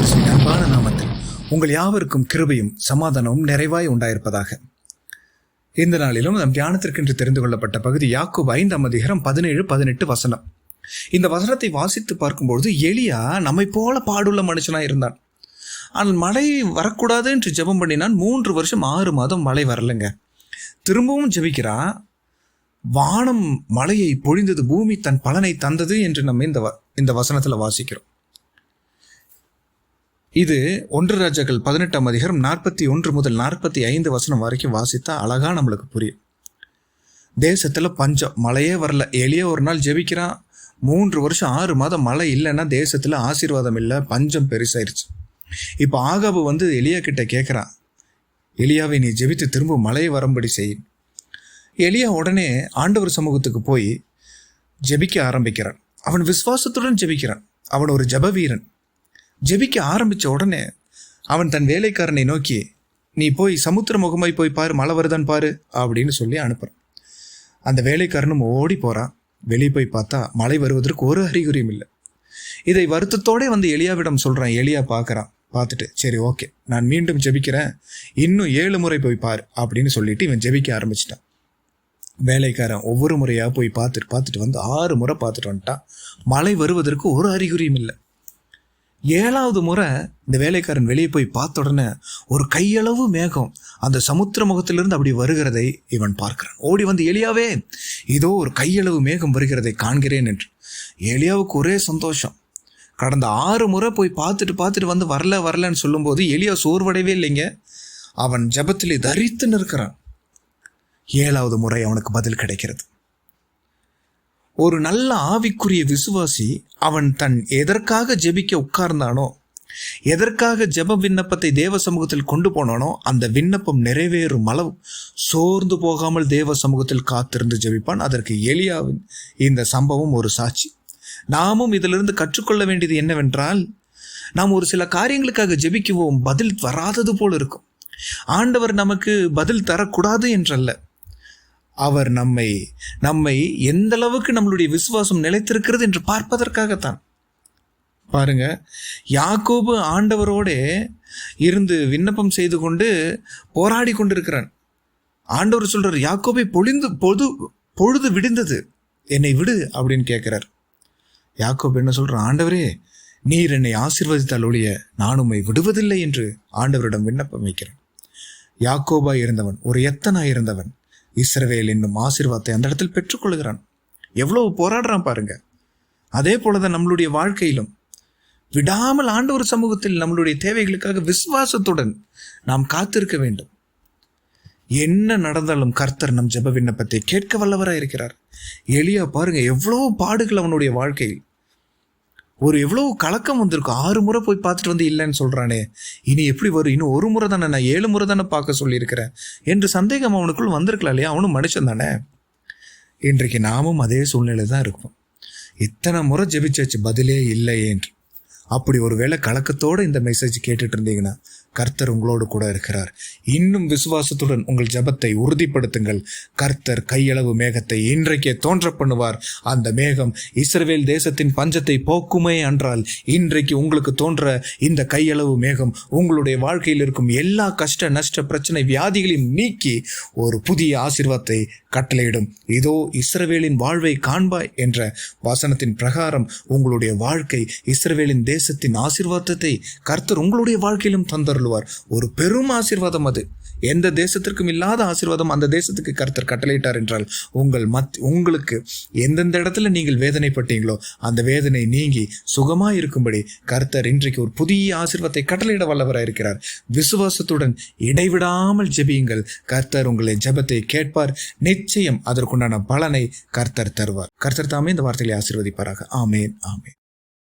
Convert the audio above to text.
கிறிஸ்துவின் அன்பான நாமத்தில் உங்கள் யாவருக்கும் கிருபையும் சமாதானமும் நிறைவாய் உண்டாயிருப்பதாக. இந்த நாளிலும் நம் தியானத்திற்கென்று தெரிந்து கொள்ளப்பட்ட பகுதி யாக்கோபு 5ஆம் அதிகாரம் 17-18 வசனம். இந்த வசனத்தை வாசித்து பார்க்கும்பொழுது எலியா நம்மை போல பாடுள்ள மனுஷனாக இருந்தான். ஆனால் மழை வரக்கூடாது என்று ஜெபம் பண்ணினான். 3 வருஷம் 6 மாதம் மழை வரலைங்க. திரும்பவும் ஜெபிக்கிறான். வானம் மழையை பொழிந்தது, பூமி தன் பலனை தந்தது என்று நம்ம இந்த வசனத்தில் வாசிக்கிறோம். இது 1 ராஜாக்கள் 18ஆம் அதிகாரம் 41 முதல் 45 வசனம் வரைக்கும் வாசித்தா அழகா நம்மளுக்கு புரியும். தேசத்துல பஞ்சம், மழையே வரல. எலியா ஒரு நாள் ஜெபிக்கிறான். 3 வருஷம் 6 மாதம் மழை இல்லைன்னா தேசத்துல ஆசீர்வாதம் இல்லை, பஞ்சம் பெருசாயிருச்சு. இப்போ ஆகாபு எலியா கிட்ட கேட்குறான், எலியாவை நீ ஜெபித்து திரும்ப மழையை வரும்படி செய். எலியா உடனே ஆண்டவர் சமூகத்துக்கு போய் ஜெபிக்க ஆரம்பிக்கிறான். அவன் விசுவாசத்துடன் ஜெபிக்கிறான். அவன் ஒரு ஜெப வீரன். ஜெபிக்க ஆரம்பித்த உடனே அவன் தன் வேலைக்காரனை நோக்கி, நீ போய் சமுத்திர முகமாய் போய் பாரு, மழை வருதான் பாரு அப்படின்னு சொல்லி அனுப்புகிறான். அந்த வேலைக்காரனும் ஓடி போகிறான். வெளியே போய் பார்த்தா மழை வருவதற்கு ஒரு அறிகுறியும் இல்லை. இதை வருத்தத்தோடே எலியாவிடம் சொல்கிறான். எலியா பார்க்குறான். பார்த்துட்டு, சரி ஓகே, நான் மீண்டும் ஜெபிக்கிறேன், இன்னும் 7 முறை போய் பாரு அப்படின்னு சொல்லிட்டு இவன் ஜெபிக்க ஆரம்பிச்சிட்டான். வேலைக்காரன் ஒவ்வொரு முறையாக போய் பார்த்துட்டு 6 முறை பார்த்துட்டு வந்துட்டான். மழை வருவதற்கு ஒரு அறிகுறியும் இல்லை. 7வது முறை இந்த வேலைக்காரன் வெளியே போய் பார்த்த உடனே ஒரு கையளவு மேகம் அந்த சமுத்திர முகத்திலிருந்து அப்படி வருகிறதை இவன் பார்க்கிறான். ஓடி எலியாவே, இதோ ஒரு கையளவு மேகம் வருகிறதை காண்கிறேன் என்று. எலியாவுக்கு ஒரே சந்தோஷம். கடந்த 6 முறை போய் பார்த்துட்டு வரலன்னு சொல்லும்போது எலியா சோர்வடையவே இல்லைங்க. அவன் ஜெபத்திலே தரித்து நிற்கிறான். 7வது முறை அவனுக்கு பதில் கிடைக்கிறது. ஒரு நல்ல ஆவிக்குரிய விசுவாசி அவன் தன் எதற்காக ஜெபிக்க உட்கார்ந்தானோ, எதற்காக ஜெப விண்ணப்பத்தை தேவ சமூகத்தில் கொண்டு போனானோ, அந்த விண்ணப்பம் நிறைவேறும் அளவு சோர்ந்து போகாமல் தேவ சமூகத்தில் காத்திருந்து ஜெபிப்பான். அதற்கு எலியாவின் இந்த சம்பவம் ஒரு சாட்சி. நாமும் இதிலிருந்து கற்றுக்கொள்ள வேண்டியது என்னவென்றால், நாம் ஒரு சில காரியங்களுக்காக ஜெபிக்குவோம், பதில் வராதது போல் இருக்கும். ஆண்டவர் நமக்கு பதில் தரக்கூடாது என்றல்ல, அவர் நம்மை எந்த அளவுக்கு நம்மளுடைய விசுவாசம் நிலைத்திருக்கிறது என்று பார்ப்பதற்காகத்தான். பாருங்க, யாக்கோபு ஆண்டவரோட இருந்து விண்ணப்பம் செய்து கொண்டு போராடி கொண்டிருக்கிறான். ஆண்டவர் சொல்றார், யாக்கோபை பொழுது விடிந்தது, என்னை விடு அப்படின்னு கேட்கிறார். யாக்கோபு என்ன சொல்றான், ஆண்டவரே நீர் என்னை ஆசீர்வதித்தால் ஒழிய நான் உம்மை விடுவதில்லை என்று ஆண்டவரிடம் விண்ணப்பம் வைக்கிறேன். யாக்கோபா இருந்தவன், ஒரு எத்தனாய் இருந்தவன், இஸ்ரவேல் என்னும் ஆசீர்வாதத்தை அந்த இடத்தில் பெற்றுக்கொள்கிறான். எவ்வளவு போராடுறான் பாருங்க. அதே போலதான் நம்மளுடைய வாழ்க்கையிலும் விடாமல் ஆண்டவர் சமூகத்தில் நம்மளுடைய தேவைகளுக்காக விசுவாசத்துடன் நாம் காத்திருக்க வேண்டும். என்ன நடந்தாலும் கர்த்தர் நம் ஜெப விண்ணப்பத்தை கேட்க வல்லவராக இருக்கிறார். எலியா பாருங்க, எவ்வளவு பாடுகள் அவனுடைய வாழ்க்கையில். எவ்வளவு கலக்கம் வந்திருக்கும். 6 முறை போய் பார்த்துட்டு இல்லைன்னு சொல்றானே, இனி எப்படி வரும், இன்னும் 1 முறை தானே, நான் 7 முறை தானே பார்க்க சொல்லியிருக்கிறேன் என்று சந்தேகம் அவனுக்குள் வந்திருக்கலாம் இல்லையா? அவனும் மனுஷன் தானே. இன்றைக்கு நாமும் அதே சூழ்நிலை தான் இருக்கும். இத்தனை முறை ஜெபிச்சாச்சு, பதிலே இல்லை என்று. அப்படி ஒருவேளை கலக்கத்தோடு இந்த மெசேஜ் கேட்டுட்டு இருந்தீங்கன்னா கர்த்தர் உங்களோடு கூட இருக்கிறார். இன்னும் விசுவாசத்துடன் உங்கள் ஜெபத்தை உறுதிப்படுத்துங்கள். கர்த்தர் கையளவு மேகத்தை இன்றைக்கே தோன்ற பண்ணுவார். அந்த மேகம் இஸ்ரவேல் தேசத்தின் பஞ்சத்தை போக்குமே என்றால், இன்றைக்கு உங்களுக்கு தோன்ற இந்த கையளவு மேகம் உங்களுடைய வாழ்க்கையில் இருக்கும் எல்லா கஷ்ட நஷ்ட பிரச்சனை வியாதிகளையும் நீக்கி ஒரு புதிய ஆசீர்வாதத்தை கட்டளையிடும். இதோ இஸ்ரவேலின் வாழ்வை காண்பாய் என்ற வசனத்தின் பிரகாரம் உங்களுடைய வாழ்க்கை இஸ்ரவேலின் தேசத்தின் ஆசீர்வாதத்தை கர்த்தர் உங்களுடைய வாழ்க்கையிலும் தந்தருள்வார். ஒரு பெரும் ஆசீர்வாதம் அது. எந்த தேசத்திற்கும் இல்லாத ஆசீர்வாதம் அந்த தேசத்துக்கு கர்த்தர் கட்டளையிட்டார் என்றால், உங்களுக்கு எந்தெந்த இடத்துல நீங்கள் வேதனைப்பட்டீங்களோ அந்த வேதனை நீங்கி சுகமா இருக்கும்படி கர்த்தர் இன்றைக்கு ஒரு புதிய ஆசீர்வாதத்தை கட்டளையிட வல்லவராக இருக்கிறார். விசுவாசத்துடன் இடைவிடாமல் ஜெபியுங்கள். கர்த்தர் உங்களை ஜெபத்தை கேட்பார். நிச்சயம் அதற்குண்டான பலனை கர்த்தர் தருவார். கர்த்தர் தாமே இந்த வார்த்தைகளை ஆசீர்வதிப்பாராக. ஆமேன், ஆமேன்.